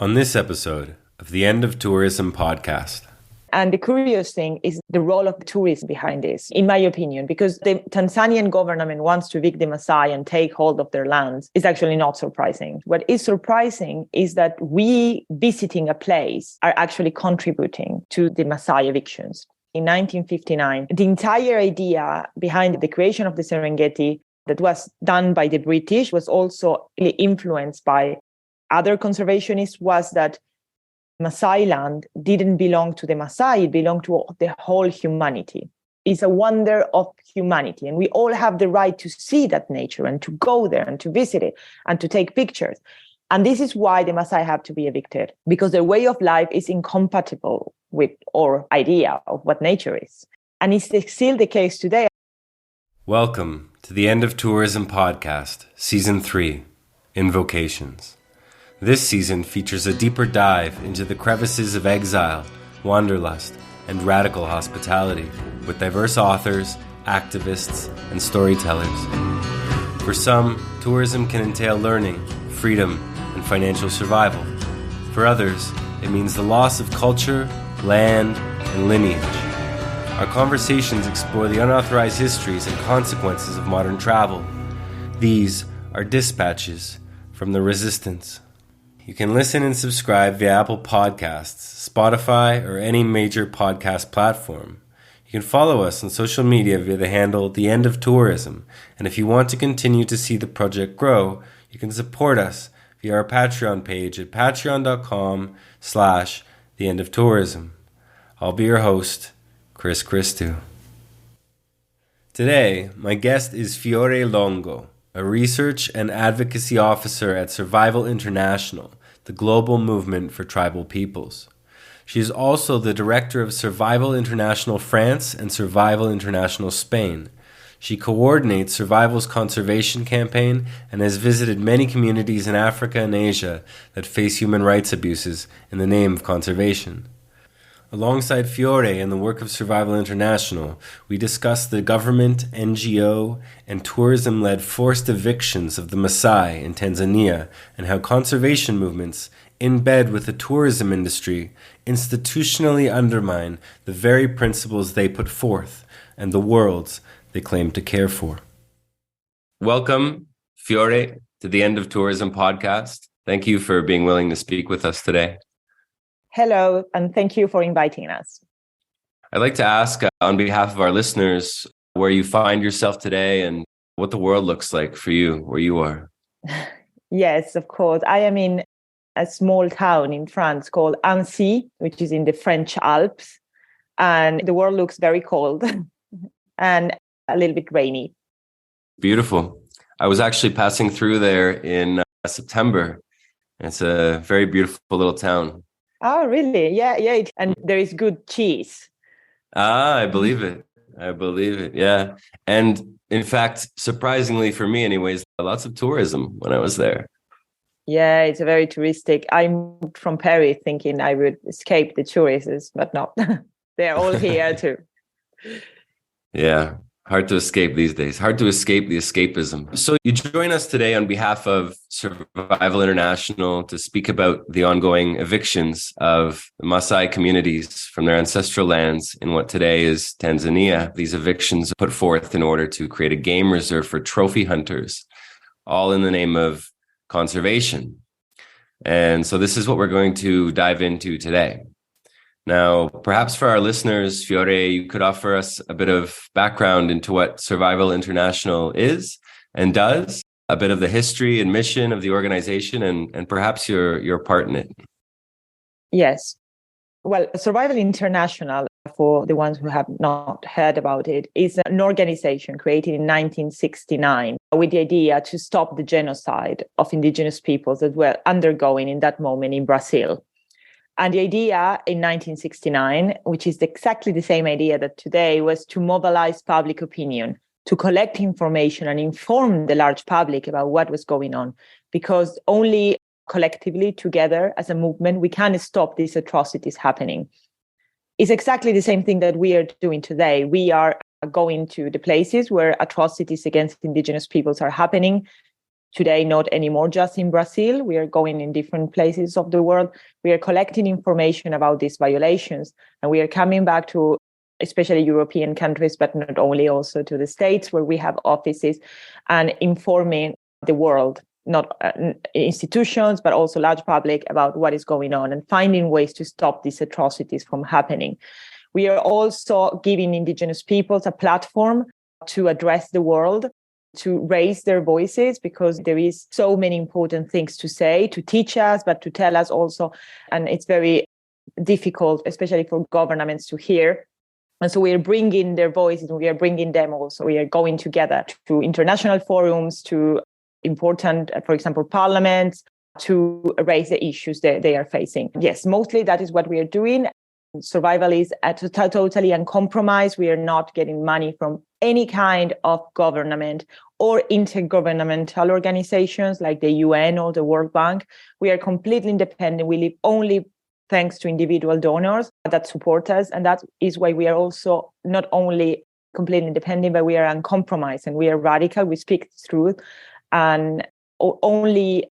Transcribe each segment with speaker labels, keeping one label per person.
Speaker 1: On this episode of the End of Tourism podcast.
Speaker 2: And the curious thing is the role of tourism behind this, in my opinion, because the Tanzanian government wants to evict the Maasai and take hold of their lands is actually not surprising. What is surprising is that we visiting a place are actually contributing to the Maasai evictions. In 1959, the entire idea behind the creation of the Serengeti that was done by the British was also influenced by other conservationists was that Maasai land didn't belong to the Maasai, it belonged to the whole humanity. It's a wonder of humanity. And we all have the right to see that nature and to go there and to visit it and to take pictures. And this is why the Maasai have to be evicted, because their way of life is incompatible with our idea of what nature is. And it's still the case today.
Speaker 1: Welcome to the End of Tourism podcast, Season 3, Invocations. This season features a deeper dive into the crevices of exile, wanderlust, and radical hospitality with diverse authors, activists, and storytellers. For some, tourism can entail learning, freedom, and financial survival. For others, it means the loss of culture, land, and lineage. Our conversations explore the unauthorized histories and consequences of modern travel. These are dispatches from the resistance. You can listen and subscribe via Apple Podcasts, Spotify, or any major podcast platform. You can follow us on social media via the handle The End of Tourism. And if you want to continue to see the project grow, you can support us via our Patreon page at patreon.com/The End of Tourism. I'll be your host, Chris Christou. Today, my guest is Fiore Longo, a Research and Advocacy Officer at Survival International, the global movement for tribal peoples. She is also the Director of Survival International France and Survival International Spain. She coordinates Survival's conservation campaign and has visited many communities in Africa and Asia that face human rights abuses in the name of conservation. Alongside Fiore and the work of Survival International, we discussed the government, NGO, and tourism-led forced evictions of the Maasai in Tanzania and how conservation movements, in bed with the tourism industry, institutionally undermine the very principles they put forth and the worlds they claim to care for. Welcome, Fiore, to the End of Tourism podcast. Thank you for being willing to speak with us today.
Speaker 2: Hello, and thank you for inviting us.
Speaker 1: I'd like to ask, on behalf of our listeners, where you find yourself today and what the world looks like for you, where you are.
Speaker 2: Yes, of course. I am in a small town in France called Annecy, which is in the French Alps. And the world looks very cold and a little bit rainy.
Speaker 1: Beautiful. I was actually passing through there in September. It's a very beautiful little town.
Speaker 2: Oh, really? Yeah. And there is good cheese.
Speaker 1: I believe it. Yeah. And in fact, surprisingly for me anyways, lots of tourism when I was there.
Speaker 2: Yeah, it's a very touristic. I moved from Paris thinking I would escape the tourists, but no, they're all here too.
Speaker 1: Yeah. Hard to escape these days. Hard to escape the escapism. So you join us today on behalf of Survival International to speak about the ongoing evictions of Maasai communities from their ancestral lands in what today is Tanzania. These evictions put forth in order to create a game reserve for trophy hunters, all in the name of conservation. And so this is what we're going to dive into today. Now, perhaps for our listeners, Fiore, you could offer us a bit of background into what Survival International is and does, a bit of the history and mission of the organization, and perhaps your part in it.
Speaker 2: Yes. Well, Survival International, for the ones who have not heard about it, is an organization created in 1969 with the idea to stop the genocide of indigenous peoples that were undergoing in that moment in Brazil. And the idea in 1969, which is exactly the same idea that today, was to mobilize public opinion, to collect information and inform the large public about what was going on. Because only collectively, together as a movement, we can stop these atrocities happening. It's exactly the same thing that we are doing today. We are going to the places where atrocities against indigenous peoples are happening, Today, not anymore just in Brazil. We are going in different places of the world. We are collecting information about these violations, and we are coming back to especially European countries, but not only, also to the States where we have offices, and informing the world, not institutions, but also large public, about what is going on and finding ways to stop these atrocities from happening. We are also giving indigenous peoples a platform to address the world, to raise their voices, because there is so many important things to say, to teach us, but to tell us also. And it's very difficult, especially for governments, to hear. And so we are bringing their voices, and we are bringing them also. We are going together to international forums, to important, for example, parliaments, to raise the issues that they are facing. Yes, mostly that is what we are doing. Survival is totally uncompromised. We are not getting money from any kind of government or intergovernmental organizations like the UN or the World Bank. We are completely independent. We live only thanks to individual donors that support us. And that is why we are also not only completely independent, but we are uncompromised and we are radical. We speak the truth. And our only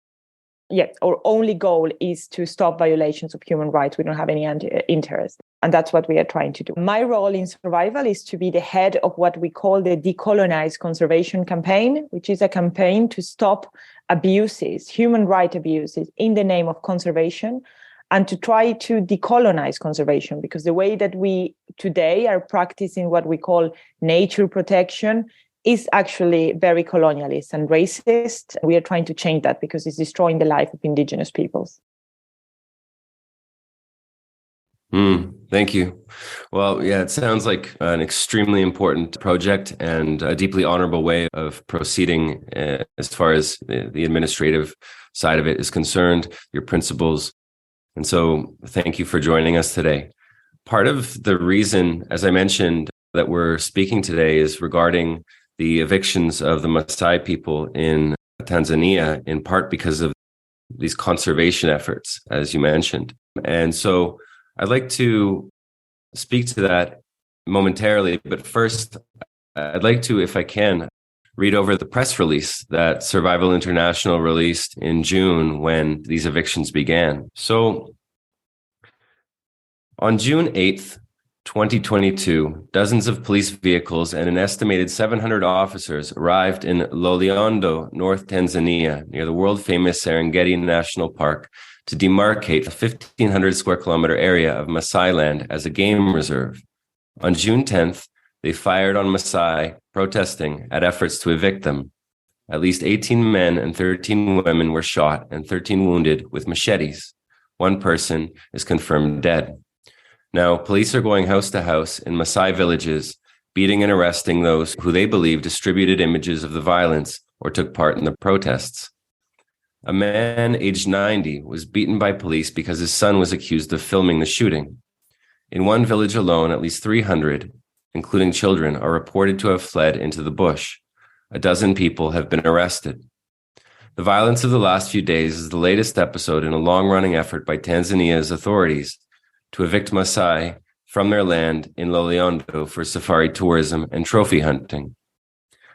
Speaker 2: goal is to stop violations of human rights. We don't have any interest. And that's what we are trying to do. My role in Survival is to be the head of what we call the Decolonize Conservation Campaign, which is a campaign to stop abuses, human rights abuses, in the name of conservation, and to try to decolonize conservation, because the way that we today are practicing what we call nature protection is actually very colonialist and racist. We are trying to change that because it's destroying the life of indigenous peoples.
Speaker 1: Thank you. Well, yeah, it sounds like an extremely important project and a deeply honorable way of proceeding as far as the administrative side of it is concerned, your principles. And so thank you for joining us today. Part of the reason, as I mentioned, that we're speaking today is regarding the evictions of the Maasai people in Tanzania, in part because of these conservation efforts, as you mentioned. And so I'd like to speak to that momentarily, but first, I'd like to, if I can, read over the press release that Survival International released in June when these evictions began. So on June 8th, 2022, dozens of police vehicles and an estimated 700 officers arrived in Loliondo, North Tanzania, near the world-famous Serengeti National Park, to demarcate a 1,500 square kilometer area of Maasai land as a game reserve. On June 10th, they fired on Maasai protesting at efforts to evict them. At least 18 men and 13 women were shot and 13 wounded with machetes. One person is confirmed dead. Now, police are going house to house in Maasai villages, beating and arresting those who they believe distributed images of the violence or took part in the protests. A man aged 90 was beaten by police because his son was accused of filming the shooting. In one village alone, at least 300, including children, are reported to have fled into the bush. A dozen people have been arrested. The violence of the last few days is the latest episode in a long-running effort by Tanzania's authorities to evict Maasai from their land in Loliondo for safari tourism and trophy hunting.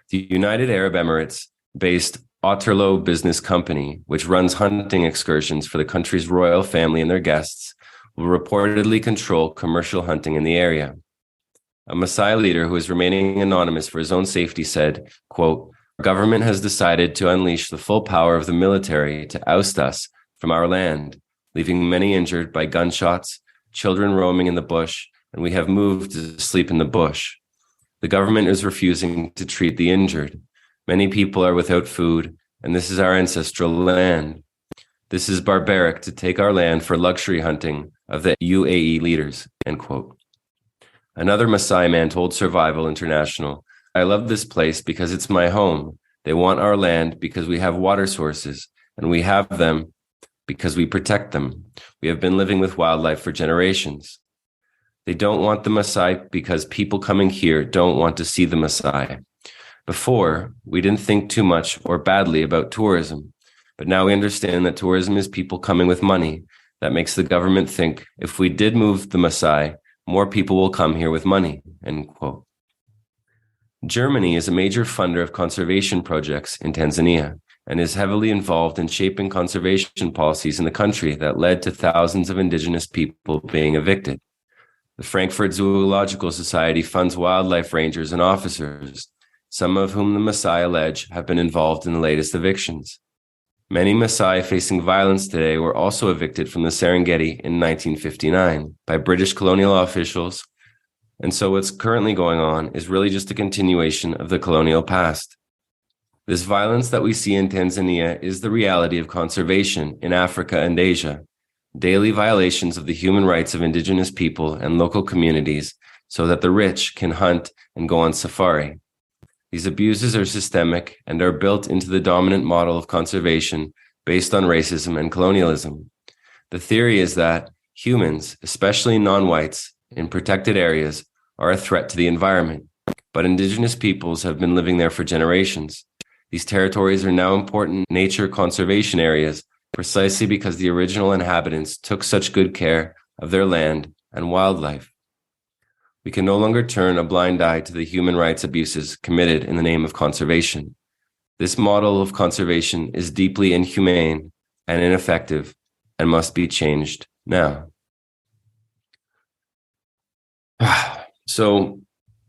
Speaker 1: The United Arab Emirates-based Otterlo Business Company, which runs hunting excursions for the country's royal family and their guests, will reportedly control commercial hunting in the area. A Maasai leader who is remaining anonymous for his own safety said, quote, "Our government has decided to unleash the full power of the military to oust us from our land, leaving many injured by gunshots, children roaming in the bush, and we have moved to sleep in the bush. The government is refusing to treat the injured. Many people are without food, and this is our ancestral land. This is barbaric to take our land for luxury hunting of the UAE leaders," end quote. Another Maasai man told Survival International, "I love this place because it's my home. They want our land because we have water sources, and we have them because we protect them. We have been living with wildlife for generations. They don't want the Maasai because people coming here don't want to see the Maasai. Before, we didn't think too much or badly about tourism, but now we understand that tourism is people coming with money. That makes the government think if we did move the Maasai, more people will come here with money," end quote. Germany is a major funder of conservation projects in Tanzania, and is heavily involved in shaping conservation policies in the country that led to thousands of indigenous people being evicted. The Frankfurt Zoological Society funds wildlife rangers and officers, some of whom the Maasai allege have been involved in the latest evictions. Many Maasai facing violence today were also evicted from the Serengeti in 1959 by British colonial officials, and so what's currently going on is really just a continuation of the colonial past. This violence that we see in Tanzania is the reality of conservation in Africa and Asia, daily violations of the human rights of indigenous people and local communities so that the rich can hunt and go on safari. These abuses are systemic and are built into the dominant model of conservation based on racism and colonialism. The theory is that humans, especially non-whites, in protected areas are a threat to the environment, but indigenous peoples have been living there for generations. These territories are now important nature conservation areas precisely because the original inhabitants took such good care of their land and wildlife. We can no longer turn a blind eye to the human rights abuses committed in the name of conservation. This model of conservation is deeply inhumane and ineffective and must be changed now. So,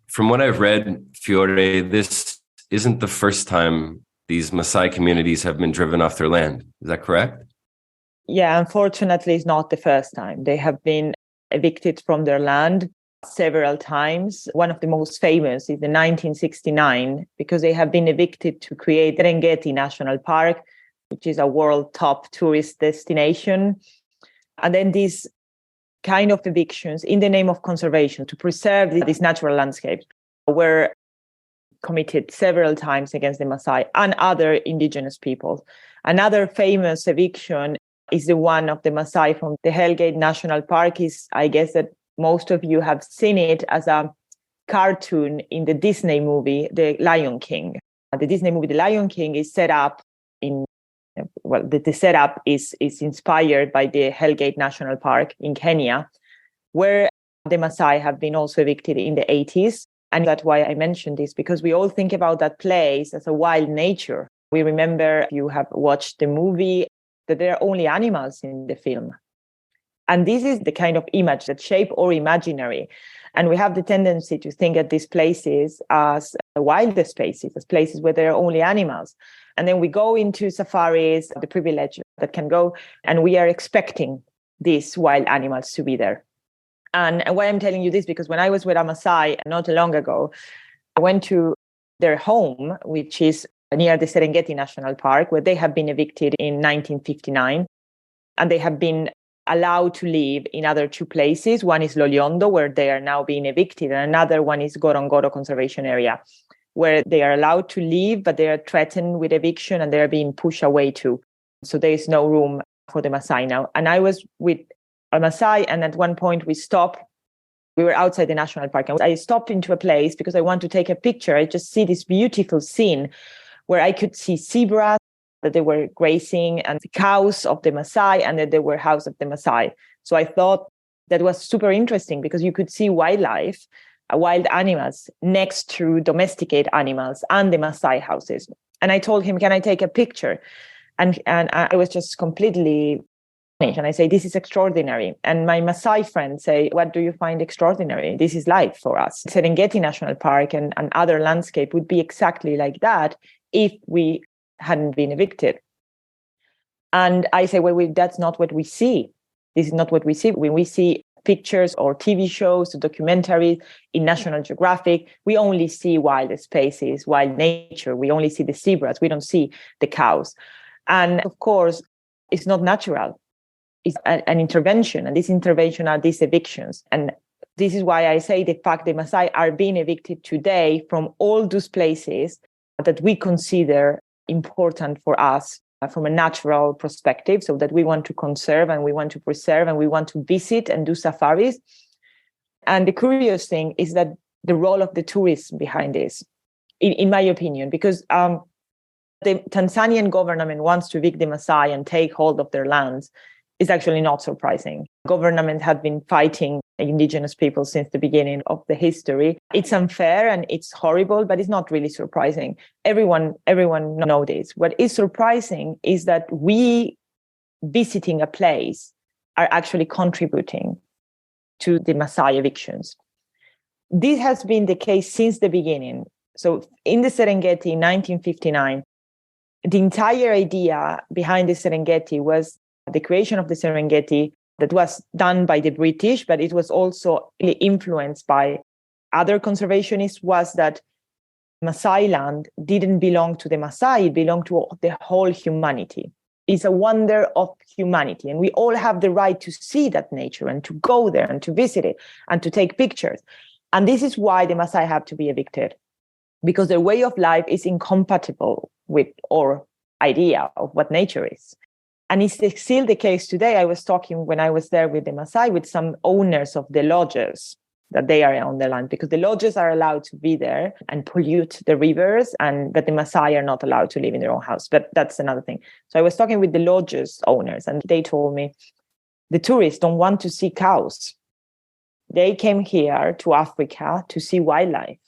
Speaker 1: from what I've read, Fiore, this isn't the first time these Maasai communities have been driven off their land. Is that correct?
Speaker 2: Yeah, unfortunately, it's not the first time. They have been evicted from their land several times. One of the most famous is the 1969, because they have been evicted to create Serengeti National Park, which is a world top tourist destination. And then these kind of evictions in the name of conservation to preserve these natural landscapes were committed several times against the Maasai and other indigenous peoples. Another famous eviction is the one of the Maasai from the Hellgate National Park. I guess that most of you have seen it as a cartoon in the Disney movie, The Lion King. The Disney movie, The Lion King, is set up the setup is inspired by the Hellgate National Park in Kenya, where the Maasai have been also evicted in the 80s. And that's why I mentioned this, because we all think about that place as a wild nature. We remember, if you have watched the movie, that there are only animals in the film. And this is the kind of image that shape our imaginary. And we have the tendency to think of these places as wild spaces, as places where there are only animals. And then we go into safaris, the privilege that can go, and we are expecting these wild animals to be there. And why I'm telling you this, because when I was with a Maasai not long ago, I went to their home, which is near the Serengeti National Park, where they have been evicted in 1959. And they have been allowed to live in other two places. One is Loliondo, where they are now being evicted, and another one is Gorongoro Conservation Area, where they are allowed to live, but they are threatened with eviction and they are being pushed away too. So there is no room for the Maasai now. And I was with a Maasai, and at one point we stopped. We were outside the national park, and I stopped into a place because I want to take a picture. I just see this beautiful scene where I could see zebras, that they were grazing, and the cows of the Maasai, and that they were house of the Maasai. So I thought that was super interesting, because you could see wildlife, wild animals next to domesticated animals and the Maasai houses. And I told him, can I take a picture? And I was just completely finished. And I say, this is extraordinary. And my Maasai friends say, what do you find extraordinary? This is life for us. Serengeti National Park and other landscape would be exactly like that if we hadn't been evicted. And I say, well, that's not what we see. This is not what we see. When we see pictures or TV shows, documentaries in National Geographic, we only see wild spaces, wild nature. We only see the zebras. We don't see the cows. And of course, it's not natural. It's an intervention. And this intervention are these evictions. And this is why I say the fact the Maasai are being evicted today from all those places that we consider important for us from a natural perspective, so that we want to conserve and we want to preserve and we want to visit and do safaris. And the curious thing is that the role of the tourists behind this, in my opinion, because the Tanzanian government wants to evict the Maasai and take hold of their lands, is actually not surprising. Government had been fighting indigenous people since the beginning of the history. It's unfair and it's horrible, but it's not really surprising. Everyone knows this. What is surprising is that we visiting a place are actually contributing to the Maasai evictions. This has been the case since the beginning. So in the Serengeti in 1959, the entire idea behind the Serengeti was the creation of the Serengeti that was done by the British, but it was also influenced by other conservationists, was that Maasai land didn't belong to the Maasai, it belonged to the whole humanity. It's a wonder of humanity, and we all have the right to see that nature and to go there and to visit it and to take pictures. And this is why the Maasai have to be evicted, because their way of life is incompatible with our idea of what nature is. And it's still the case today. I was talking when I was there with the Maasai, with some owners of the lodges that they are on the land, because the lodges are allowed to be there and pollute the rivers, but the Maasai are not allowed to live in their own house. But that's another thing. So I was talking with the lodges owners, and they told me the tourists don't want to see cows. They came here to Africa to see wildlife,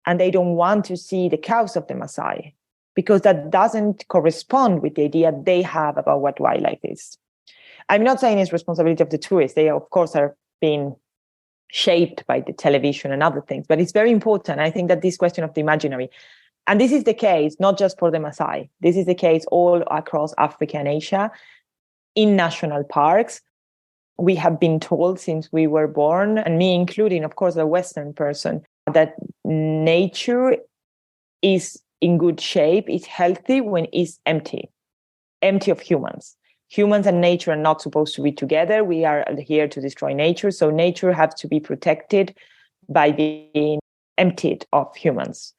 Speaker 2: and they don't want to see the cows of the Maasai, because that doesn't correspond with the idea they have about what wildlife is. I'm not saying it's responsibility of the tourists. They, of course, are being shaped by the television and other things, but it's very important. I think that this question of the imaginary, and this is the case not just for the Maasai, this is the case all across Africa and Asia, in national parks. We have been told since we were born, and me including, of course, a Western person, that nature is in good shape, is healthy when it's empty of humans. Humans and nature are not supposed to be together. We are here to destroy nature. So nature has to be protected by being emptied of humans.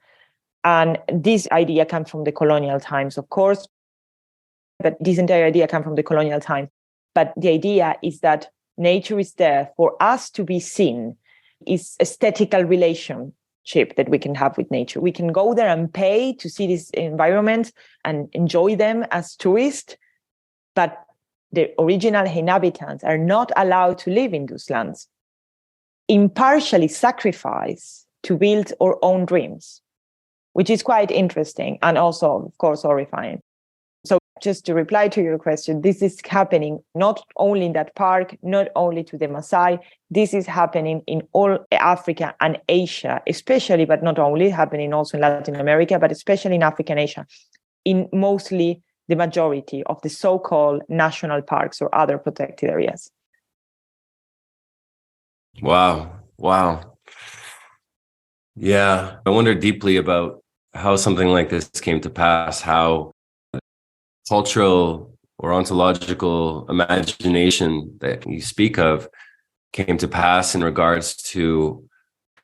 Speaker 2: And this idea comes from the colonial times, of course, but this entire idea comes from the colonial times. But the idea is that nature is there for us to be seen, is aesthetical relationship that we can have with nature. We can go there and pay to see this environment and enjoy them as tourists, but the original inhabitants are not allowed to live in those lands, impartially sacrifice to build our own dreams, which is quite interesting and also, of course, horrifying. So just to reply to your question, this is happening not only in that park, not only to the Maasai, this is happening in all Africa and Asia, especially, but not only, happening also in Latin America, but especially in Africa and Asia, in mostly the majority of the so-called national parks or other protected areas.
Speaker 1: Wow. Yeah, I wonder deeply about how something like this came to pass, how cultural or ontological imagination that you speak of came to pass in regards to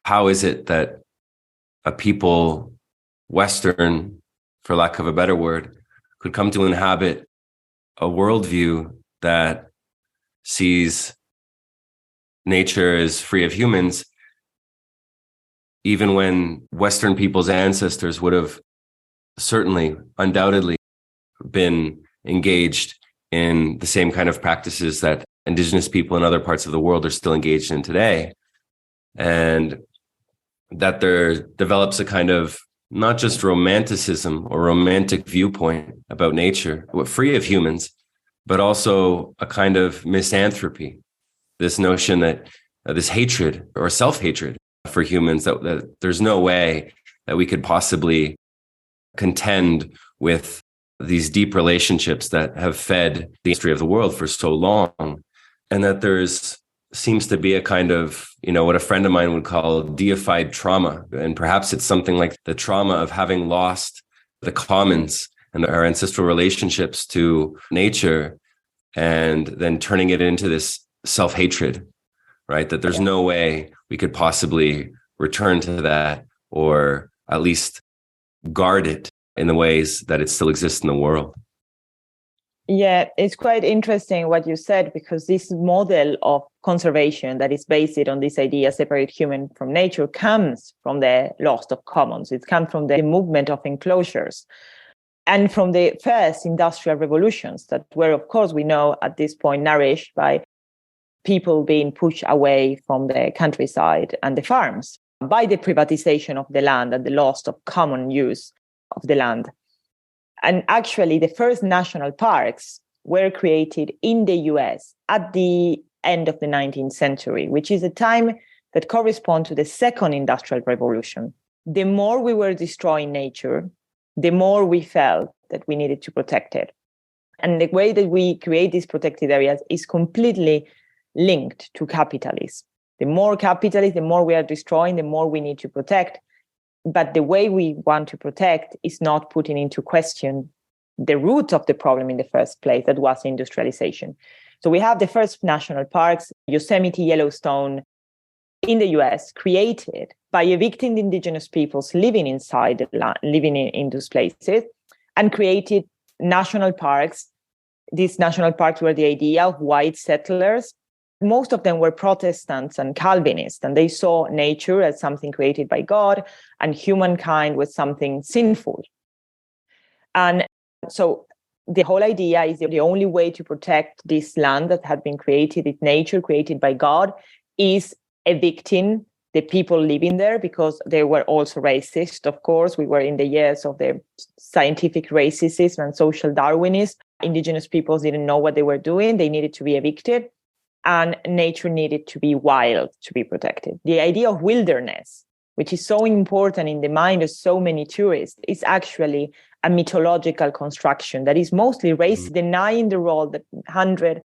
Speaker 1: how is it that a people, Western, for lack of a better word, could come to inhabit a worldview that sees nature as free of humans, even when Western people's ancestors would have certainly, undoubtedly, been engaged in the same kind of practices that indigenous people in other parts of the world are still engaged in today. And that there develops a kind of not just romanticism or romantic viewpoint about nature, free of humans, but also a kind of misanthropy, this notion that this hatred or self-hatred for humans, that there's no way that we could possibly contend with these deep relationships that have fed the history of the world for so long, and that there's seems to be a kind of, what a friend of mine would call deified trauma. And perhaps it's something like the trauma of having lost the commons and our ancestral relationships to nature, and then turning it into this self-hatred, right? That there's no way we could possibly return to that, or at least guard it in the ways that it still exists in the world.
Speaker 2: Yeah, it's quite interesting what you said, because this model of conservation that is based on this idea, separate human from nature, comes from the loss of commons. It comes from the movement of enclosures and from the first industrial revolutions that were, of course, we know at this point, nourished by people being pushed away from the countryside and the farms by the privatization of the land and the loss of common use of the land. And actually, the first national parks were created in the US at the end of the 19th century, which is a time that corresponds to the second industrial revolution. The more we were destroying nature, the more we felt that we needed to protect it. And the way that we create these protected areas is completely linked to capitalism. The more capitalism, the more we are destroying, the more we need to protect. But the way we want to protect is not putting into question the root of the problem in the first place, that was industrialization. So we have the first national parks, Yosemite, Yellowstone, in the US, created by evicting the indigenous peoples living inside the land, living in those places, and created national parks. These national parks were the idea of white settlers. Most of them were Protestants and Calvinists, and they saw nature as something created by God and humankind was something sinful. And so the whole idea is that the only way to protect this land that had been created, this nature created by God, is evicting the people living there, because they were also racist. Of course, we were in the years of the scientific racism and social Darwinism. Indigenous peoples didn't know what they were doing. They needed to be evicted, and nature needed to be wild to be protected. The idea of wilderness, which is so important in the mind of so many tourists, is actually a mythological construction that is mostly racist, denying the role that hundreds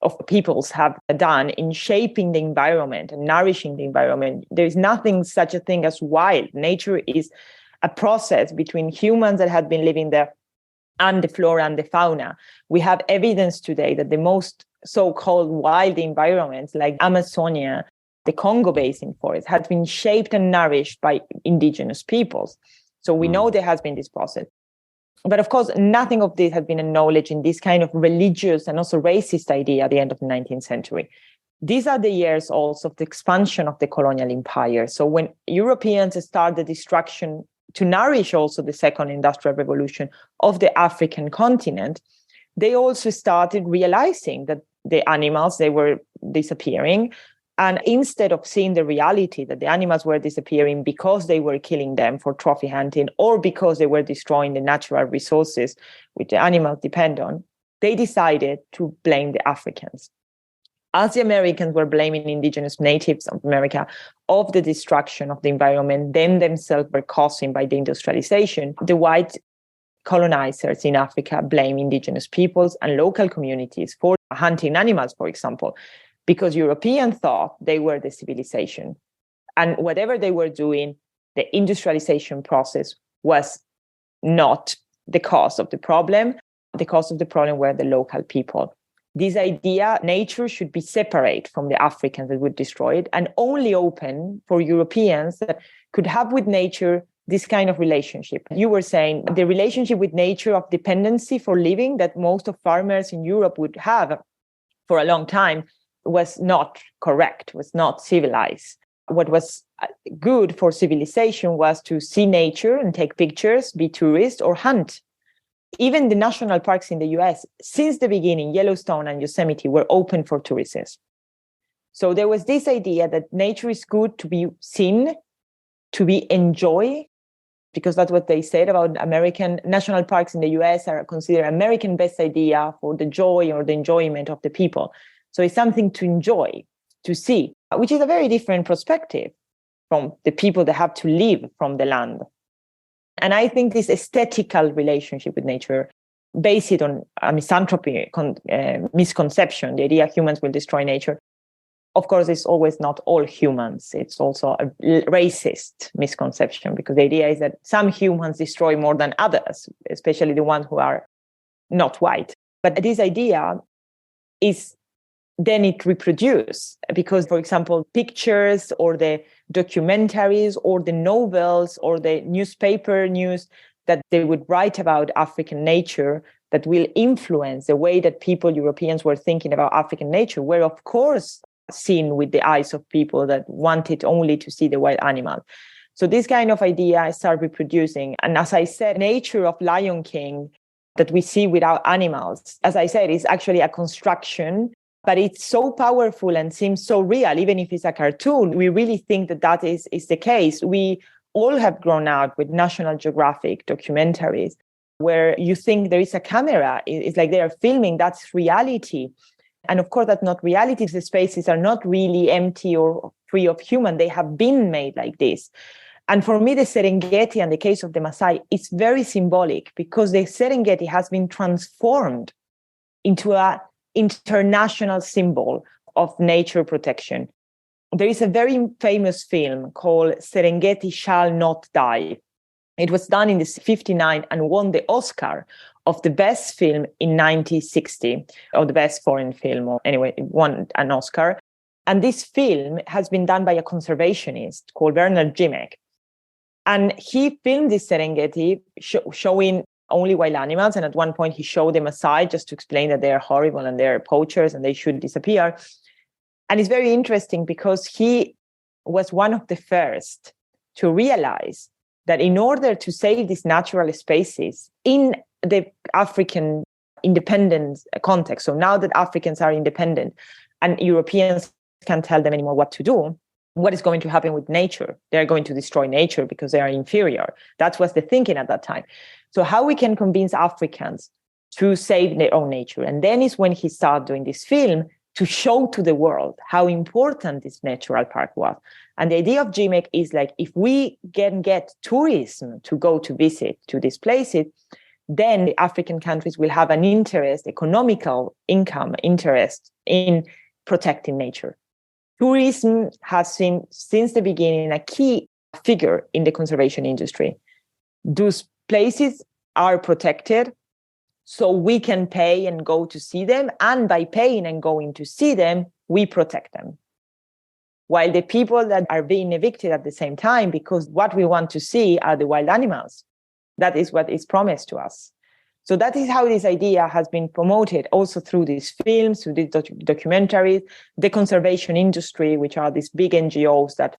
Speaker 2: of peoples have done in shaping the environment and nourishing the environment. There is nothing such a thing as wild. Nature is a process between humans that have been living there and the flora and the fauna. We have evidence today that the most so-called wild environments like Amazonia, the Congo Basin forest, has been shaped and nourished by indigenous peoples. So we know there has been this process. But of course, nothing of this has been acknowledged in this kind of religious and also racist idea at the end of the 19th century. These are the years also of the expansion of the colonial empire. So when Europeans start the destruction to nourish also the second industrial revolution of the African continent, they also started realizing that the animals, they were disappearing. And instead of seeing the reality that the animals were disappearing because they were killing them for trophy hunting or because they were destroying the natural resources which the animals depend on, they decided to blame the Africans. As the Americans were blaming indigenous natives of America of the destruction of the environment, then themselves were causing by the industrialization, the white colonizers in Africa blame indigenous peoples and local communities for hunting animals, for example, because Europeans thought they were the civilization. And whatever they were doing, the industrialization process was not the cause of the problem. The cause of the problem were the local people. This idea, nature should be separate from the Africans that would destroy it and only open for Europeans that could have with nature this kind of relationship. You were saying the relationship with nature of dependency for living that most of farmers in Europe would have for a long time was not correct, was not civilized. What was good for civilization was to see nature and take pictures, be tourist or hunt. Even the national parks in the US, since the beginning, Yellowstone and Yosemite were open for tourists. So there was this idea that nature is good to be seen, to be enjoyed, because that's what they said about American national parks in the US are considered American best idea for the joy or the enjoyment of the people. So it's something to enjoy, to see, which is a very different perspective from the people that have to live from the land. And I think this aesthetical relationship with nature, based on a misanthropy, misconception, the idea humans will destroy nature. Of course, it's always not all humans. It's also a racist misconception, because the idea is that some humans destroy more than others, especially the ones who are not white. But this idea is then it reproduces because, for example, pictures or the documentaries or the novels or the newspaper news that they would write about African nature that will influence the way that people, Europeans, were thinking about African nature were, of course, seen with the eyes of people that wanted only to see the wild animal. So this kind of idea start reproducing. And as I said, nature of Lion King that we see without animals, as I said, is actually a construction But it's so powerful and seems so real, even if it's a cartoon. We really think that that is the case. We all have grown up with National Geographic documentaries where you think there is a camera. It's like they are filming. That's reality. And of course, that's not reality. The spaces are not really empty or free of human. They have been made like this. And for me, the Serengeti and the case of the Maasai is very symbolic because the Serengeti has been transformed into an international symbol of nature protection. There is a very famous film called Serengeti Shall Not Die. It was done in 1959 and won the Oscar of the best film in 1960, or the best foreign film, or anyway, it won an Oscar. And this film has been done by a conservationist called Bernard Jimmick. And he filmed this Serengeti showing only wild animals. And at one point he showed the Maasai just to explain that they're horrible and they're poachers and they should disappear. And it's very interesting because he was one of the first to realize that in order to save these natural spaces in the African independence context, so now that Africans are independent and Europeans can't tell them anymore what to do, what is going to happen with nature? They're going to destroy nature because they are inferior. That was the thinking at that time. So how we can convince Africans to save their own nature? And then is when he started doing this film to show to the world how important this natural park was. And the idea of GMEC is like, if we can get tourism to go to visit to these places, then the African countries will have an interest, economical income interest in protecting nature. Tourism has been, since the beginning, a key figure in the conservation industry. Those places are protected, so we can pay and go to see them. And by paying and going to see them, we protect them. While the people that are being evicted at the same time, because what we want to see are the wild animals. That is what is promised to us. So that is how this idea has been promoted also through these films, through these documentaries, the conservation industry, which are these big NGOs that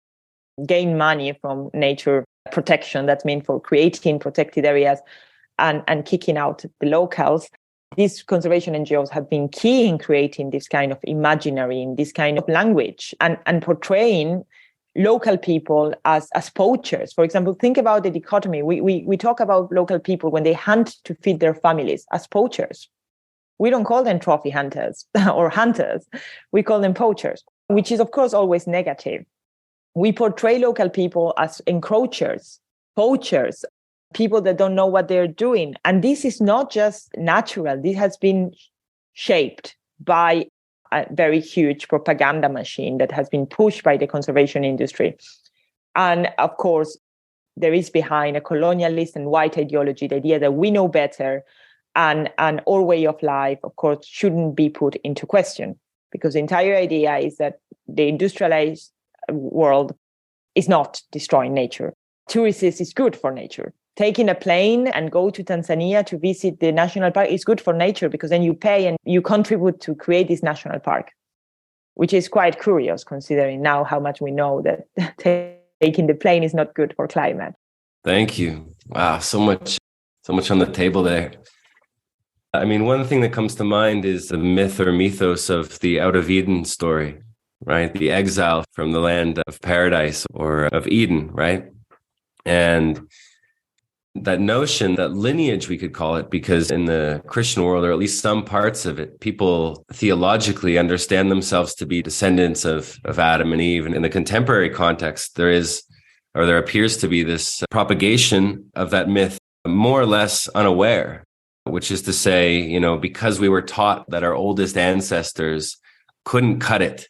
Speaker 2: gain money from nature protection. That's meant for creating protected areas and kicking out the locals. These conservation NGOs have been key in creating this kind of imaginary, in this kind of language and portraying local people as poachers. For example, think about the dichotomy. We talk about local people when they hunt to feed their families as poachers. We don't call them trophy hunters or hunters. We call them poachers, which is, of course, always negative. We portray local people as encroachers, poachers, people that don't know what they're doing. And this is not just natural. This has been shaped by a very huge propaganda machine that has been pushed by the conservation industry. And of course, there is behind a colonialist and white ideology, the idea that we know better and our way of life, of course, shouldn't be put into question, because the entire idea is that the industrialized world is not destroying nature. Tourism is good for nature. Taking a plane and go to Tanzania to visit the national park is good for nature, because then you pay and you contribute to create this national park, which is quite curious considering now how much we know that taking the plane is not good for climate.
Speaker 1: Thank you. Wow, so much on the table there. I mean, one thing that comes to mind is the myth or mythos of the Out of Eden story, right? The exile from the land of paradise or of Eden, right? And that notion, that lineage, we could call it, because in the Christian world, or at least some parts of it, people theologically understand themselves to be descendants of Adam and Eve. And in the contemporary context, there appears to be this propagation of that myth, more or less unaware, which is to say, because we were taught that our oldest ancestors couldn't cut it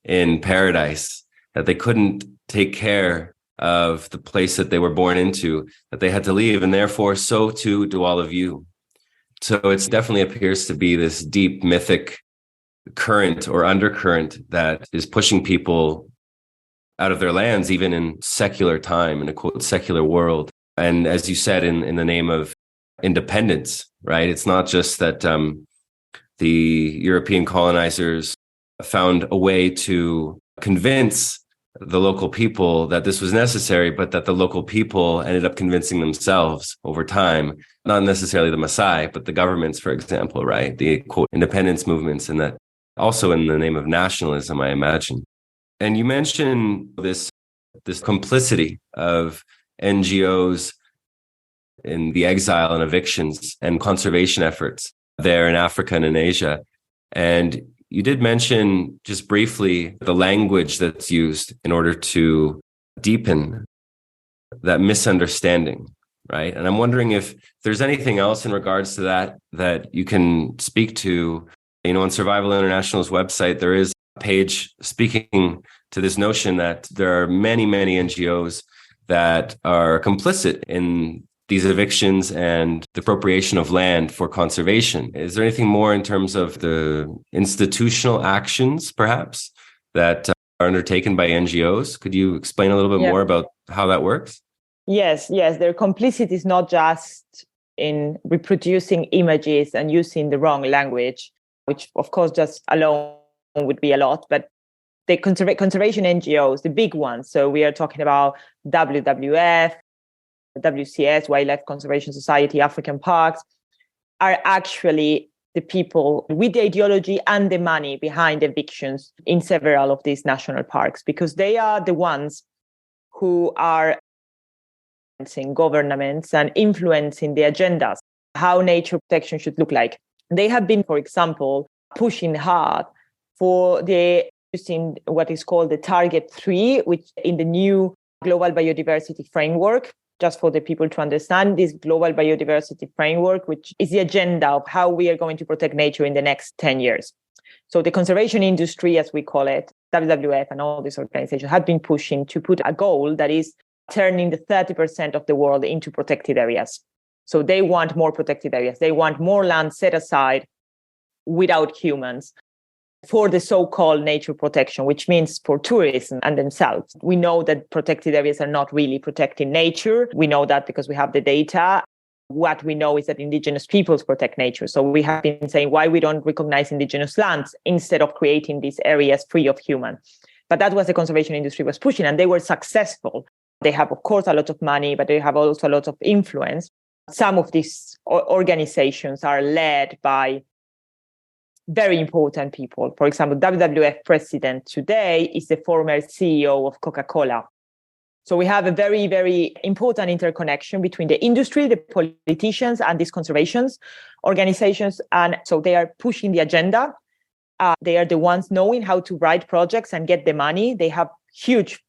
Speaker 1: in paradise, that they couldn't take care of the place that they were born into, that they had to leave, and therefore so too do all of you. So it definitely appears to be this deep mythic current or undercurrent that is pushing people out of their lands, even in secular time, in a quote secular world. And as you said, in the name of independence, right? It's not just that the European colonizers found a way to convince the local people that this was necessary, but that the local people ended up convincing themselves over time, not necessarily the Maasai, but the governments, for example, right? The quote independence movements, and that also in the name of nationalism, I imagine. And you mentioned this complicity of NGOs in the exile and evictions and conservation efforts there in Africa and in Asia. And you did mention just briefly the language that's used in order to deepen that misunderstanding, right? And I'm wondering if there's anything else in regards to that you can speak to. On Survival International's website, there is a page speaking to this notion that there are many, many NGOs that are complicit in these evictions and the appropriation of land for conservation. Is there anything more in terms of the institutional actions, perhaps, that are undertaken by NGOs? Could you explain a little bit more about how that works?
Speaker 2: Yes. Their complicity is not just in reproducing images and using the wrong language, which, of course, just alone would be a lot, but the conservation NGOs, the big ones, so we are talking about WWF, WCS, Wildlife Conservation Society, African Parks, are actually the people with the ideology and the money behind evictions in several of these national parks, because they are the ones who are influencing governments and influencing the agendas, how nature protection should look like. They have been, for example, pushing hard for using what is called the Target 3, which in the new Global Biodiversity Framework. Just for the people to understand, this global biodiversity framework, which is the agenda of how we are going to protect nature in the next 10 years. So the conservation industry, as we call it, WWF and all these organizations have been pushing to put a goal that is turning the 30% of the world into protected areas. So they want more protected areas. They want more land set aside without humans for the so-called nature protection, which means for tourism and themselves. We know that protected areas are not really protecting nature. We know that because we have the data. What we know is that indigenous peoples protect nature. So we have been saying why we don't recognize indigenous lands instead of creating these areas free of humans. But that was the conservation industry was pushing, and they were successful. They have, of course, a lot of money, but they have also a lot of influence. Some of these organizations are led by very important people. For example, WWF president today is the former CEO of Coca-Cola. So we have a very, very important interconnection between the industry, the politicians, and these conservation organizations. And so they are pushing the agenda. They are the ones knowing how to write projects and get the money. They have huge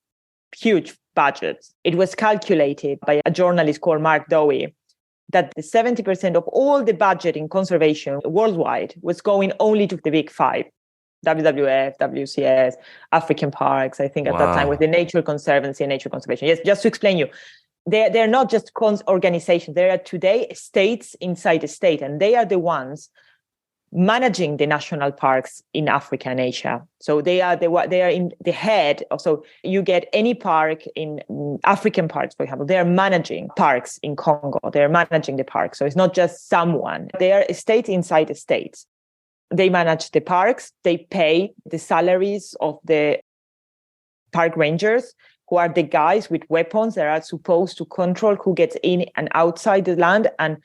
Speaker 2: budgets. It was calculated by a journalist called Mark Dowie that 70% of all the budget in conservation worldwide was going only to the big five: WWF, WCS, African Parks, I think at that time with the Nature Conservancy and Nature Conservation. Yes, just to explain you, they're not just organizations. They are today states inside a state, and they are the ones managing the national parks in Africa and Asia. So they are in the head. So you get any park in African parks, for example, they are managing parks in Congo. They're managing the park. So it's not just someone. They are a state inside the states. They manage the parks. They pay the salaries of the park rangers, who are the guys with weapons that are supposed to control who gets in and outside the land and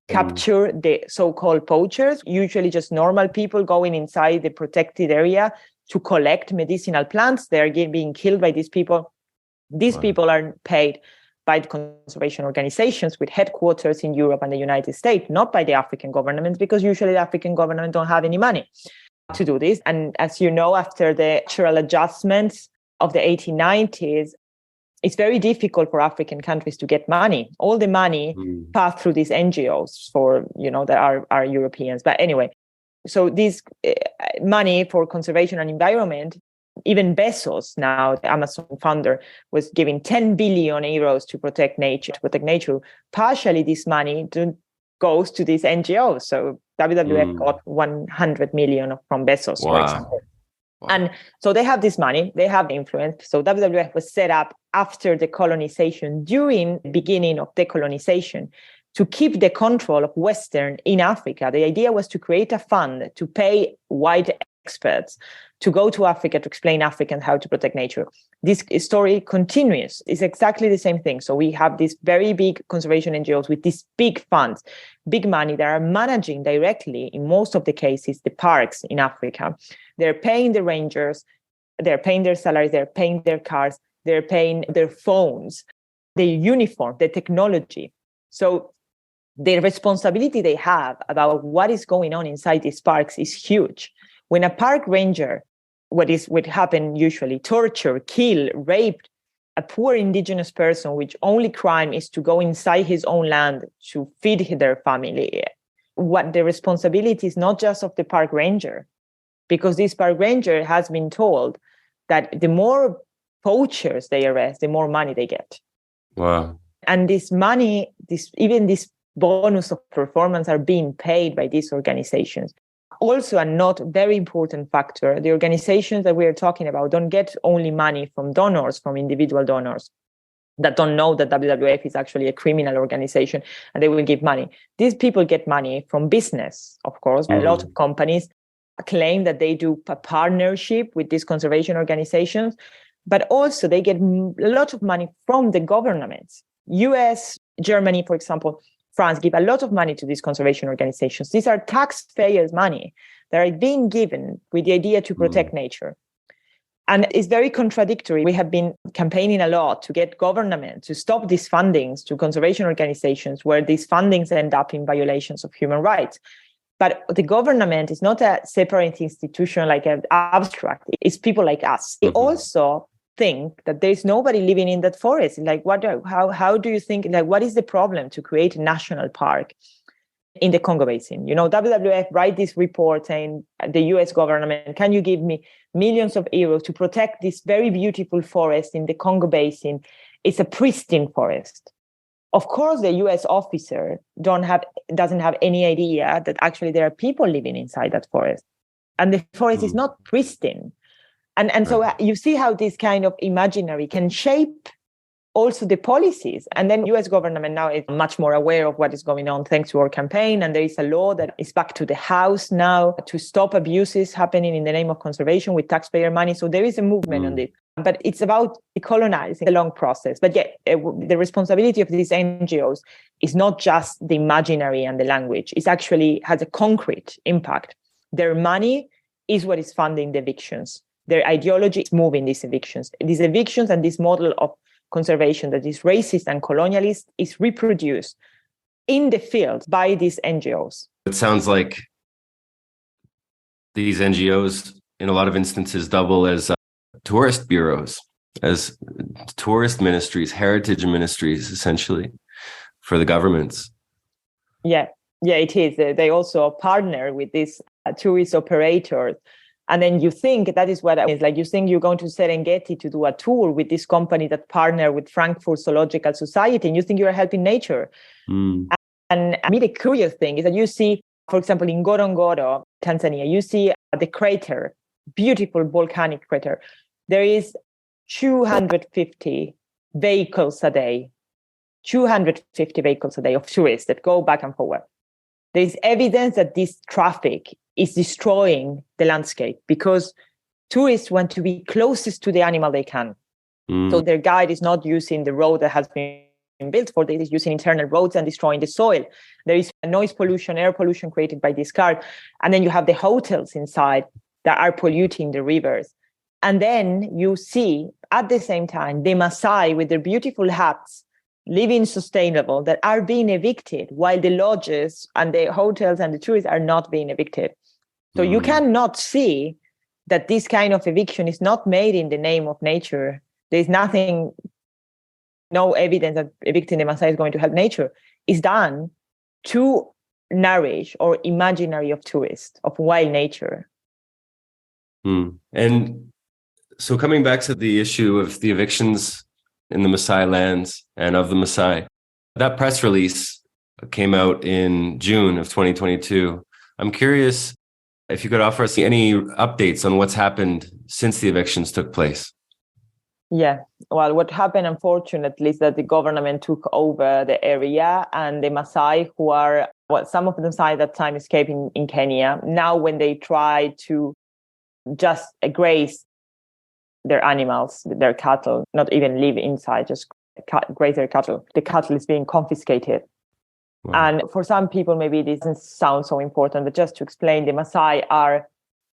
Speaker 2: capture the so-called poachers, usually just normal people going inside the protected area to collect medicinal plants. They're being killed by these people. These people are paid by the conservation organizations with headquarters in Europe and the United States, not by the African governments, because usually the African government don't have any money to do this. And as you know, after the natural adjustments of the 1890s, it's very difficult for African countries to get money. All the money passed through these NGOs that are Europeans. But anyway, so this money for conservation and environment, even Bezos now, the Amazon founder, was giving 10 billion euros to protect nature. Partially this money goes to these NGOs. So WWF got 100 million from Bezos, for example. Wow. And so they have this money, they have influence. So WWF was set up after decolonization, during the beginning of decolonization, to keep the control of Western in Africa. The idea was to create a fund to pay white experts to go to Africa to explain Africans how to protect nature. This story continues. It's exactly the same thing. So we have these very big conservation NGOs with these big funds, big money that are managing directly, in most of the cases, the parks in Africa. They're paying the rangers, they're paying their salaries, they're paying their cars, they're paying their phones, their uniform, the technology. So the responsibility they have about what is going on inside these parks is huge. When a park ranger, what would happen usually, torture, kill, rape a poor indigenous person, which only crime is to go inside his own land to feed their family. What the responsibility is not just of the park ranger, because this park ranger has been told that the more poachers they arrest, the more money they get.
Speaker 1: Wow.
Speaker 2: And this money, even this bonus of performance are being paid by these organizations. Also, a not very important factor, the organizations that we are talking about don't get only money from donors, from individual donors that don't know that WWF is actually a criminal organization and they will give money. These people get money from business, of course. A lot of companies claim that they do a partnership with these conservation organizations, but also they get a lot of money from the governments. US, Germany, for example, France give a lot of money to these conservation organizations. These are taxpayers' money that are being given with the idea to protect nature. And it's very contradictory. We have been campaigning a lot to get government to stop these fundings to conservation organizations where these fundings end up in violations of human rights. But the government is not a separate institution like an abstract. It's people like us. They also think that there's nobody living in that forest. Like, how do you think, like, what is the problem to create a national park in the Congo Basin? You know, WWF write this report saying the US government, can you give me millions of euros to protect this very beautiful forest in the Congo Basin? It's a pristine forest. Of course, the US officer doesn't have any idea that actually there are people living inside that forest. And the forest is not pristine. And so you see how this kind of imaginary can shape also the policies. And then US government now is much more aware of what is going on thanks to our campaign. And there is a law that is back to the House now to stop abuses happening in the name of conservation with taxpayer money. So there is a movement on it. But it's about decolonizing, a long process. But yet, the responsibility of these NGOs is not just the imaginary and the language. It actually has a concrete impact. Their money is what is funding the evictions. Their ideology is moving these evictions. These evictions and this model of conservation that is racist and colonialist is reproduced in the field by these NGOs.
Speaker 1: It sounds like these NGOs, in a lot of instances, double as tourist bureaus, as tourist ministries, heritage ministries, essentially, for the governments.
Speaker 2: Yeah, it is. They also partner with these tourist operators. And then you think that is what it's like. You think you're going to Serengeti to do a tour with this company that partner with Frankfurt Zoological Society, and you think you are helping nature. And I mean, the curious thing is that you see, for example, in Ngorongoro, Tanzania, you see the crater, beautiful volcanic crater. There is 250 vehicles a day, 250 vehicles a day of tourists that go back and forward. There is evidence that this traffic is destroying the landscape because tourists want to be closest to the animal they can. So their guide is not using the road that has been built for this, is using internal roads and destroying the soil. There is noise pollution, air pollution created by this car. And then you have the hotels inside that are polluting the rivers. And then you see at the same time the Maasai with their beautiful huts living sustainable that are being evicted while the lodges and the hotels and the tourists are not being evicted. So you cannot see that this kind of eviction is not made in the name of nature. There's nothing, no evidence that evicting the Maasai is going to help nature. It's done to nourish or imaginary of tourists, of wild nature.
Speaker 1: And so coming back to the issue of the evictions in the Maasai lands and of the Maasai, that press release came out in June of 2022. I'm curious if you could offer us any updates on what's happened since the evictions took place.
Speaker 2: Yeah, well, what happened, unfortunately, is that the government took over the area, and the Maasai, who are, well, some of them at that time escaped in Kenya. Now, when they try to just graze their animals, their cattle, not even live inside, just graze their cattle. The cattle is being confiscated. Wow. And for some people, maybe it doesn't sound so important, but just to explain, the Maasai are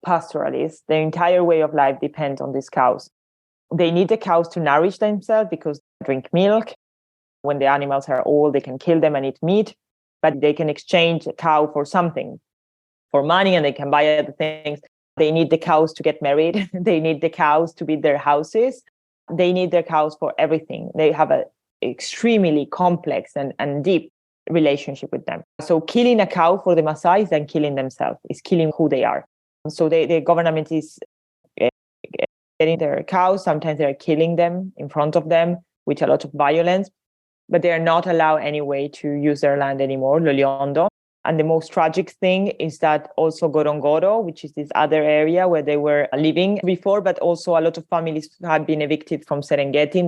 Speaker 2: pastoralists. Their entire way of life depends on these cows. They need the cows to nourish themselves because they drink milk. When the animals are old, they can kill them and eat meat, but they can exchange a cow for something, for money, and they can buy other things. They need the cows to get married. They need the cows to build their houses. They need their cows for everything. They have an extremely complex and deep relationship with them. So killing a cow for the Maasai is then killing themselves, is killing who they are. So the government is getting their cows. Sometimes they're killing them in front of them with a lot of violence, but they are not allowed anyway to use their land anymore, Loliondo. And the most tragic thing is that also Ngorongoro, which is this other area where they were living before, but also a lot of families had been evicted from Serengeti.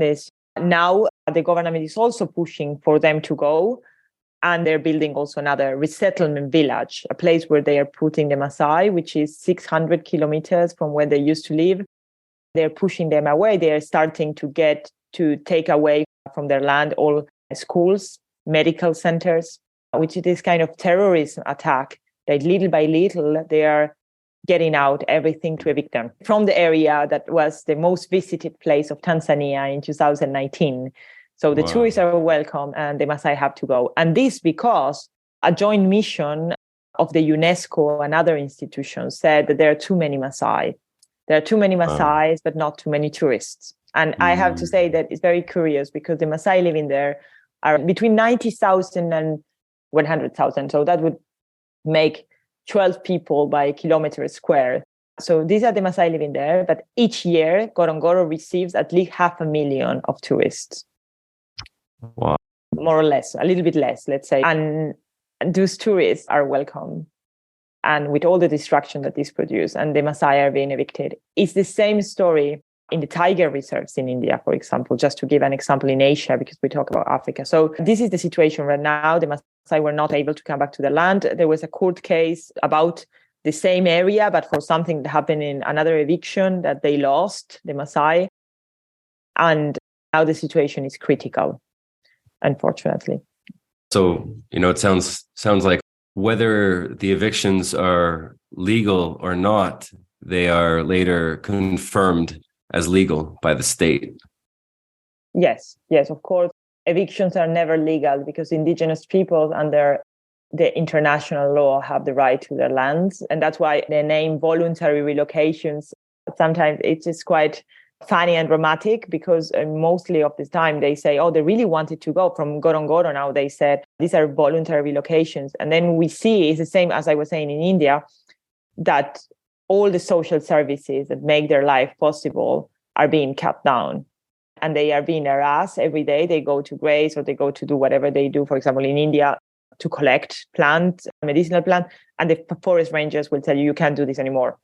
Speaker 2: Now the government is also pushing for them to go. And they're building also another resettlement village, a place where they are putting the Maasai, which is 600 kilometers from where they used to live. They're pushing them away. They are starting to take away from their land all schools, medical centers, which is this kind of terrorism attack that little by little they are getting out everything to evict them from the area that was the most visited place of Tanzania in 2019. So the tourists are welcome and the Maasai have to go. And this because a joint mission of the UNESCO and other institutions said that there are too many Maasai. There are too many Maasais, but not too many tourists. And I have to say that it's very curious because the Maasai living there are between 90,000 and 100,000. So that would make 12 people by kilometer square. So these are the Maasai living there. But each year, Ngorongoro receives at least 500,000 of tourists.
Speaker 1: Wow.
Speaker 2: More or less, a little bit less, let's say. And those tourists are welcome. And with all the destruction that this produces, and the Maasai are being evicted. It's the same story in the tiger reserves in India, for example, just to give an example in Asia, because we talk about Africa. So this is the situation right now. The Maasai were not able to come back to the land. There was a court case about the same area, but for something that happened in another eviction that they lost, the Maasai. And now the situation is critical, unfortunately.
Speaker 1: So, it sounds like whether the evictions are legal or not, they are later confirmed as legal by the state.
Speaker 2: Yes, of course. Evictions are never legal because indigenous peoples under the international law have the right to their lands. And that's why the name voluntary relocations, sometimes it's just quite funny and dramatic because mostly of the time they say, they really wanted to go from Ngorongoro. Now they said these are voluntary relocations. And then we see it's the same as I was saying in India, that all the social services that make their life possible are being cut down. And they are being harassed every day. They go to graze or they go to do whatever they do, for example, in India, to collect plants, medicinal plants. And the forest rangers will tell you can't do this anymore.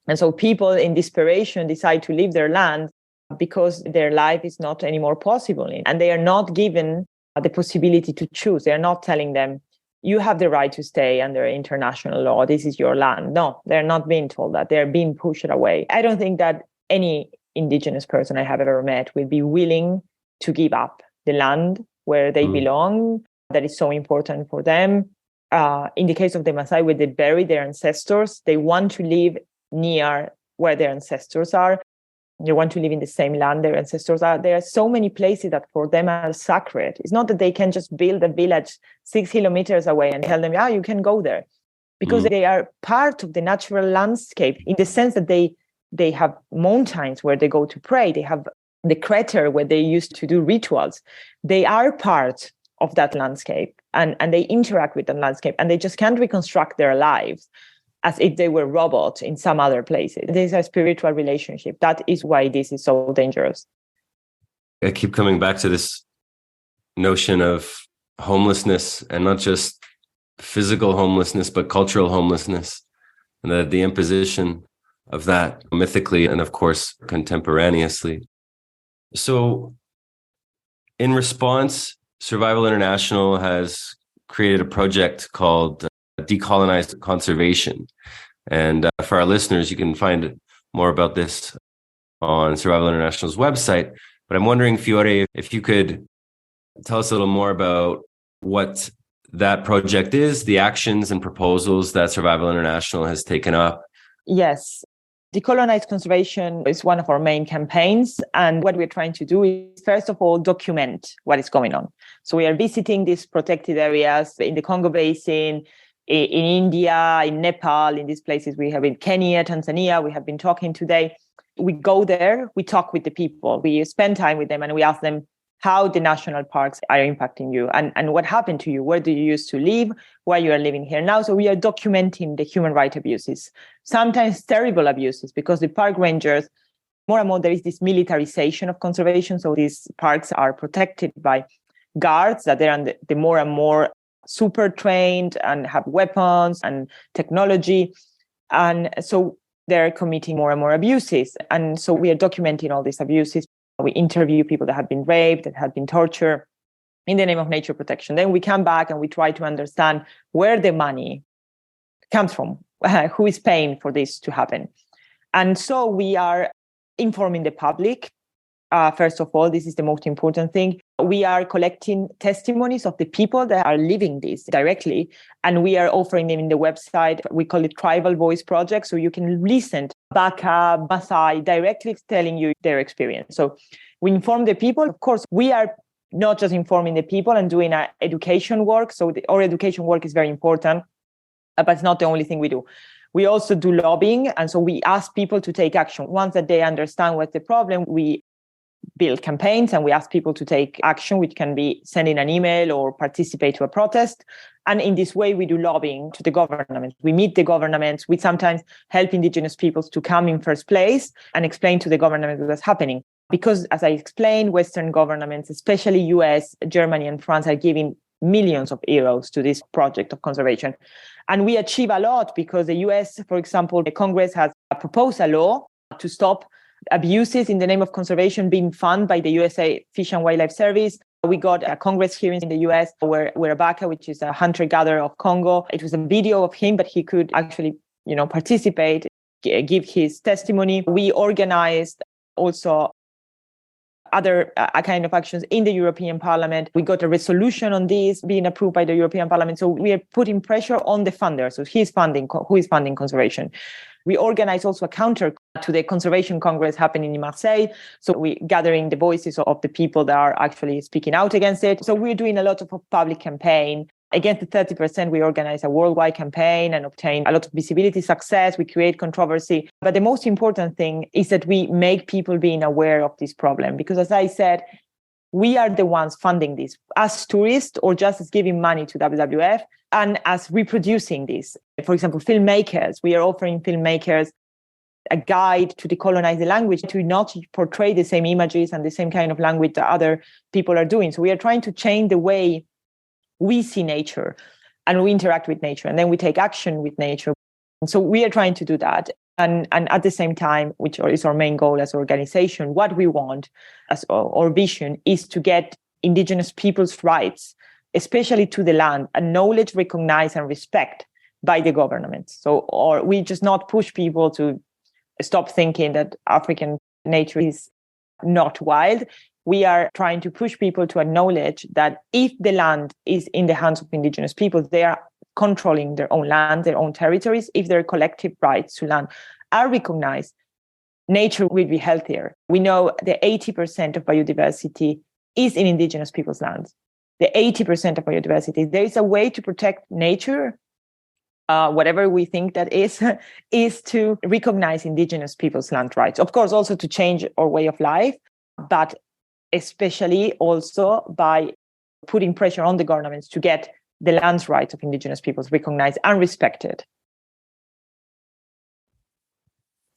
Speaker 2: And so people in desperation decide to leave their land because their life is not anymore possible. And they are not given the possibility to choose. They are not telling them, you have the right to stay under international law. This is your land. No, they're not being told that. They're being pushed away. I don't think that any indigenous person I have ever met will be willing to give up the land where they belong. That is so important for them. In the case of the Maasai, where they bury their ancestors, they want to live near where their ancestors are. They want to live in the same land their ancestors are. There are so many places that for them are sacred. It's not that they can just build a village 6 kilometers away and tell them, you can go there. Because they are part of the natural landscape in the sense that they have mountains where they go to pray. They have the crater where they used to do rituals. They are part of that landscape and they interact with the landscape and they just can't reconstruct their lives as if they were robots in some other places. There's a spiritual relationship. That is why this is so dangerous.
Speaker 1: I keep coming back to this notion of homelessness, and not just physical homelessness, but cultural homelessness, and the imposition of that mythically and, of course, contemporaneously. So in response, Survival International has created a project called Decolonizing Conservation. And for our listeners, you can find more about this on Survival International's website. But I'm wondering, Fiore, if you could tell us a little more about what that project is, the actions and proposals that Survival International has taken up.
Speaker 2: Yes. Decolonize conservation is one of our main campaigns. And what we're trying to do is, first of all, document what is going on. So we are visiting these protected areas in the Congo Basin, in India, in Nepal, in these places we have in Kenya, Tanzania, we have been talking today. We go there, we talk with the people, we spend time with them, and we ask them how the national parks are impacting you and what happened to you. Where do you used to live? Why you are living here now? So we are documenting the human rights abuses, sometimes terrible abuses, because the park rangers, more and more, there is this militarization of conservation. So these parks are protected by guards that they're the more and more super trained and have weapons and technology. And so they're committing more and more abuses. And so we are documenting all these abuses. We interview people that have been raped, that have been tortured in the name of nature protection. Then we come back and we try to understand where the money comes from, who is paying for this to happen. And so we are informing the public. First of all, this is the most important thing. We are collecting testimonies of the people that are living this directly, and we are offering them in the website. We call it Tribal Voice Project. So you can listen to Baka, Maasai directly telling you their experience. So we inform the people. Of course, we are not just informing the people and doing our education work. So our education work is very important, but it's not the only thing we do. We also do lobbying. And so we ask people to take action. Once that they understand what's the problem, we build campaigns and we ask people to take action, which can be sending an email or participate to a protest. And in this way, we do lobbying to the government. We meet the governments. We sometimes help indigenous peoples to come in first place and explain to the government what's happening. Because as I explained, Western governments, especially US, Germany, and France, are giving millions of euros to this project of conservation. And we achieve a lot because the US, for example, the Congress has proposed a law to stop abuses in the name of conservation being funded by the USA Fish and Wildlife Service. We got a Congress hearing in the US where Baka, which is a hunter-gatherer of Congo, it was a video of him, but he could actually, participate, give his testimony. We organized also other kind of actions in the European Parliament. We got a resolution on this being approved by the European Parliament. So we are putting pressure on the funder. So who is funding conservation. We organize also a counter to the Conservation Congress happening in Marseille. So we're gathering the voices of the people that are actually speaking out against it. So we're doing a lot of public campaign. Against the 30%, we organize a worldwide campaign and obtain a lot of visibility success. We create controversy. But the most important thing is that we make people being aware of this problem. Because as I said, we are the ones funding this as tourists or just as giving money to WWF and as reproducing this. For example, filmmakers, we are offering filmmakers a guide to decolonize the language, to not portray the same images and the same kind of language that other people are doing. So we are trying to change the way we see nature and we interact with nature, and then we take action with nature. And so we are trying to do that. And at the same time, which is our main goal as an organization, what we want as our vision is to get indigenous people's rights, especially to the land, acknowledged, recognized, and respect by the government. So, or we just not push people to stop thinking that African nature is not wild. We are trying to push people to acknowledge that if the land is in the hands of indigenous people, they are controlling their own land, their own territories. If their collective rights to land are recognized, nature will be healthier. We know that 80% of biodiversity is in indigenous people's lands. The 80% of biodiversity. There is a way to protect nature, whatever we think that is to recognize indigenous people's land rights. Of course, also to change our way of life, but especially also by putting pressure on the governments to get the land rights of indigenous peoples recognized and respected.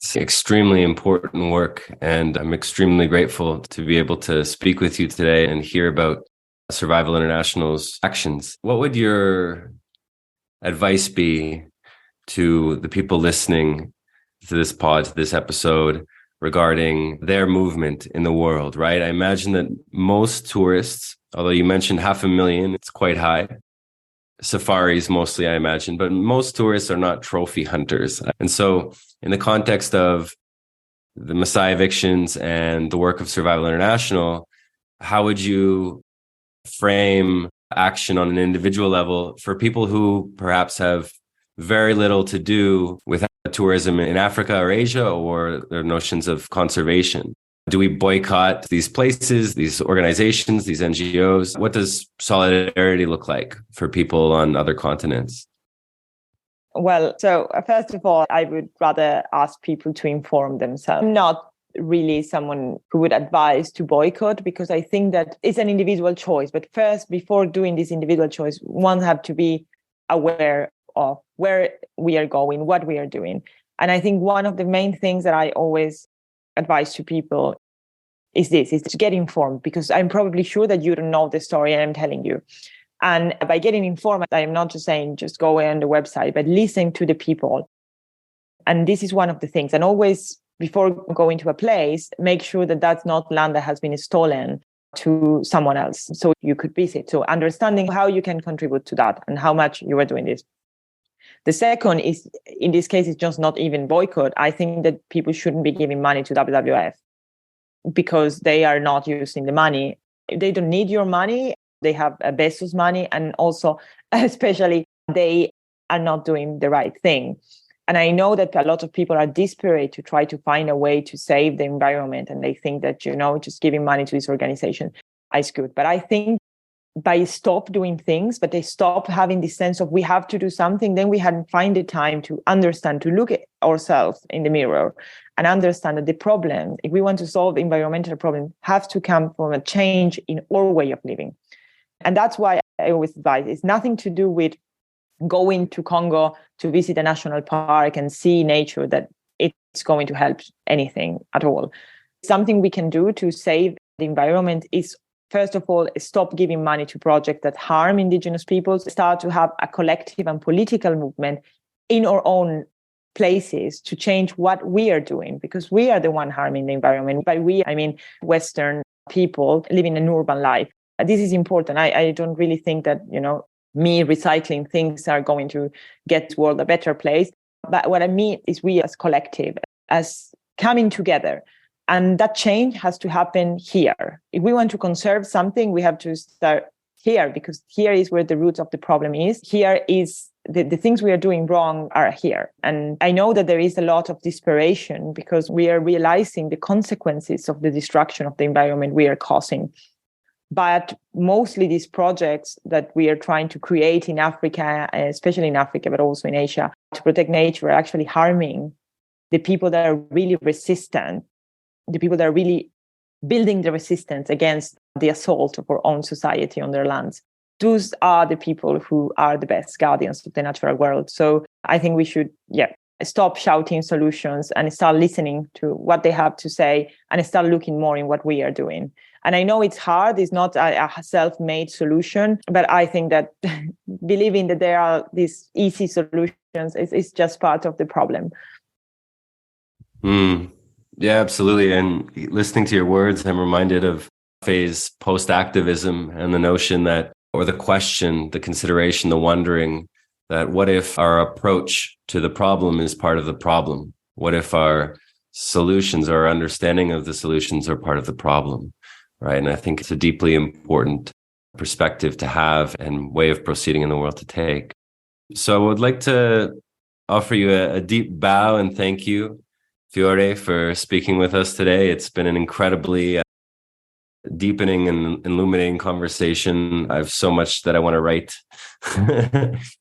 Speaker 1: It's extremely important work, and I'm extremely grateful to be able to speak with you today and hear about Survival International's actions. What would your advice be to the people listening to this pod, to this episode, regarding their movement in the world, right? I imagine that most tourists, although you mentioned 500,000, it's quite high. Safaris mostly, I imagine, but most tourists are not trophy hunters. And so in the context of the Maasai evictions and the work of Survival International, how would you frame action on an individual level for people who perhaps have very little to do with tourism in Africa or Asia, or their notions of conservation? Do we boycott these places, these organizations, these NGOs? What does solidarity look like for people on other continents?
Speaker 2: Well, so first of all, I would rather ask people to inform themselves. I'm not really someone who would advise to boycott, because I think that it's an individual choice. But first, before doing this individual choice, one have to be aware of where we are going, what we are doing. And I think one of the main things that I always advise to people is to get informed, because I'm probably sure that you don't know the story and I'm telling you. And by getting informed, I am not just saying just go on the website, but listen to the people. And this is one of the things. And always, before going to a place, make sure that that's not land that has been stolen to someone else, so you could visit. So understanding how you can contribute to that and how much you are doing this. The second is, in this case, it's just not even boycott. I think that people shouldn't be giving money to WWF because they are not using the money. They don't need your money. They have Bezos money, and also, especially, they are not doing the right thing. And I know that a lot of people are desperate to try to find a way to save the environment, and they think that, just giving money to this organization is good. But I think by stop doing things, but they stop having this sense of we have to do something, then we hadn't find the time to understand, to look at ourselves in the mirror and understand that the problem, if we want to solve environmental problem, has to come from a change in our way of living. And that's why I always advise, it's nothing to do with going to Congo to visit a national park and see nature, that it's going to help anything at all. Something we can do to save the environment is, first of all, stop giving money to projects that harm indigenous peoples, start to have a collective and political movement in our own places to change what we are doing, because we are the one harming the environment. By we, I mean Western people living an urban life. This is important. I don't really think that, me recycling things are going to get the world a better place. But what I mean is we as collective, as coming together. And that change has to happen here. If we want to conserve something, we have to start here, because here is where the roots of the problem is. Here is the things we are doing wrong are here. And I know that there is a lot of desperation because we are realizing the consequences of the destruction of the environment we are causing. But mostly these projects that we are trying to create in Africa, especially in Africa, but also in Asia, to protect nature, are actually harming the people that are really resistant, the people that are really building the resistance against the assault of our own society on their lands. Those are the people who are the best guardians of the natural world. So I think we should, stop shouting solutions and start listening to what they have to say and start looking more in what we are doing. And I know it's hard, it's not a self-made solution, but I think that believing that there are these easy solutions is just part of the problem.
Speaker 1: Yeah, absolutely. And listening to your words, I'm reminded of phase post-activism and the notion that, or the question, the consideration, the wondering that what if our approach to the problem is part of the problem? What if our solutions or our understanding of the solutions are part of the problem, right? And I think it's a deeply important perspective to have and way of proceeding in the world to take. So I would like to offer you a deep bow and thank you, Fiore, for speaking with us today. It's been an incredibly deepening and illuminating conversation. I have so much that I want to write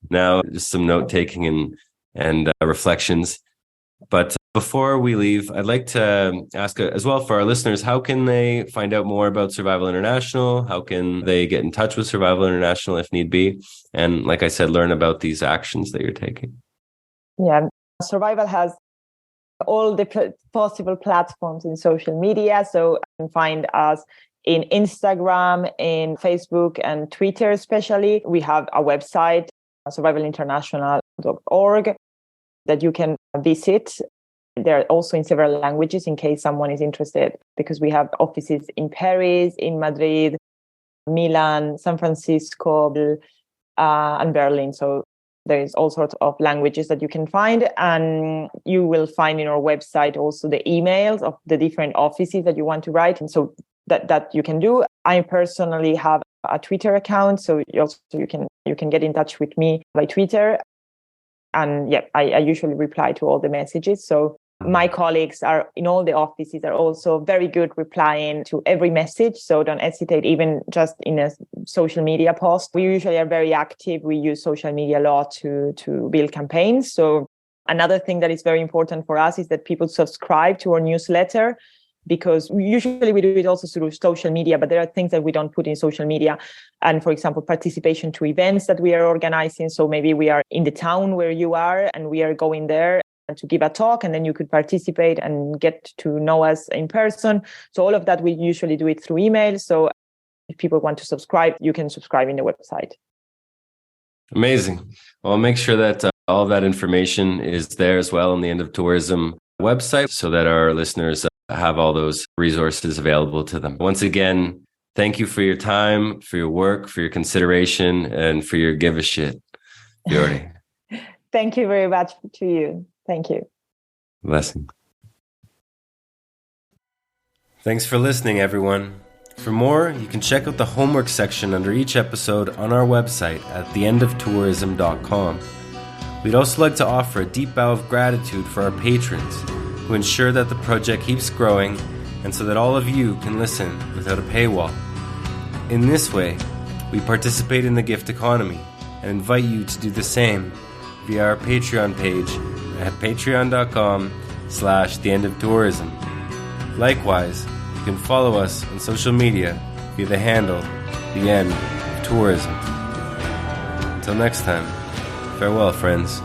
Speaker 1: now, just some note taking and reflections. But before we leave, I'd like to ask as well for our listeners, how can they find out more about Survival International? How can they get in touch with Survival International if need be? And like I said, learn about these actions that you're taking.
Speaker 2: Yeah, Survival has all the possible platforms in social media. So you can find us in Instagram, in Facebook and Twitter especially. We have a website, survivalinternational.org, that you can visit. They're also in several languages in case someone is interested, because we have offices in Paris, in Madrid, Milan, San Francisco, and Berlin. So There is all sorts of languages that you can find. And you will find in our website also the emails of the different offices that you want to write. And so that you can do. I personally have a Twitter account. So you can get in touch with me by Twitter. And yeah, I usually reply to all the messages. So my colleagues are in all the offices are also very good replying to every message. So don't hesitate, even just in a social media post. We usually are very active. We use social media a lot to build campaigns. So another thing that is very important for us is that people subscribe to our newsletter, because usually we do it also through social media, but there are things that we don't put in social media. And for example, participation to events that we are organizing. So maybe we are in the town where you are and we are going there to give a talk, and then you could participate and get to know us in person. So all of that, we usually do it through email. So if people want to subscribe, you can subscribe in the website.
Speaker 1: Amazing. Well, I'll make sure that all of that information is there as well on the End of Tourism website, so that our listeners have all those resources available to them. Once again, thank you for your time, for your work, for your consideration, and for your give a shit, Fiore.
Speaker 2: Thank you very much to you. Thank you.
Speaker 1: Blessing. Thanks for listening, everyone. For more, you can check out the homework section under each episode on our website at theendofTourism.com. We'd also like to offer a deep bow of gratitude for our patrons who ensure that the project keeps growing, and so that all of you can listen without a paywall. In this way, we participate in the gift economy and invite you to do the same via our Patreon page at patreon.com/theendofTourism. Likewise, you can follow us on social media via the handle The End of Tourism. Until next time, farewell, friends.